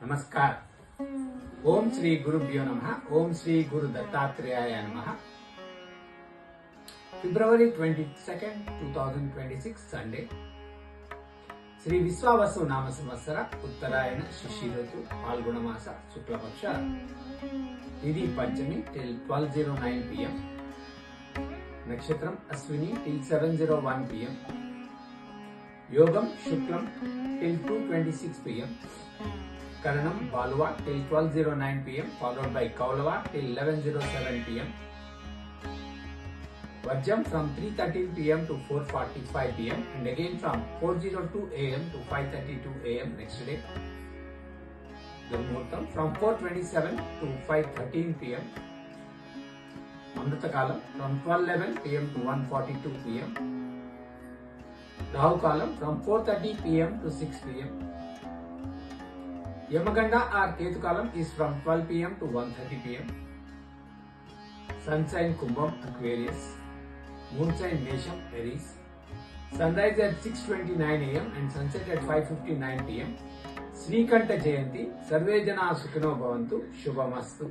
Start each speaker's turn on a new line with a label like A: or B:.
A: नमस्कार। ओम श्री गुरुभ्यो नमः। ओम श्री गुरु दत्तात्रेयाय नमः। February 22nd, 2026 Sunday. Shri Vishwavasu నామ సంవత్సర ఉత్తరాయణ శిశి ఋతు పాల్గొన మాస శుక్లపక్ష తిథి పంచమి till 12:09 PM. నక్షత్రం అశ్విని till 7:01 PM. యోగం శుక్లం till 2:26 PM. Karanam బాలువా till 12:09 PM followed by కౌలవ till 11:07 PM. Vajram from 3:13 PM to 4:45 PM and again from 4:02 AM to 5:32 AM next day. Durmuhurtam from 4:27 to 5:13 PM. Amrita Kalam from 12:11 PM to 1:42 PM. Rahu Kalam from 4:30 PM to 6 PM. Yamaganda or Ketu Kalam is from 12 PM to 1:30 PM. Sun sign Kumbham Aquarius. Moon sign Mesham Aries. Sunrise at 6:29 AM and sunset at 5:59 PM. Srikanta Jayanti. Sarve Jana Sukhino Bhavantu. Shubhamastu.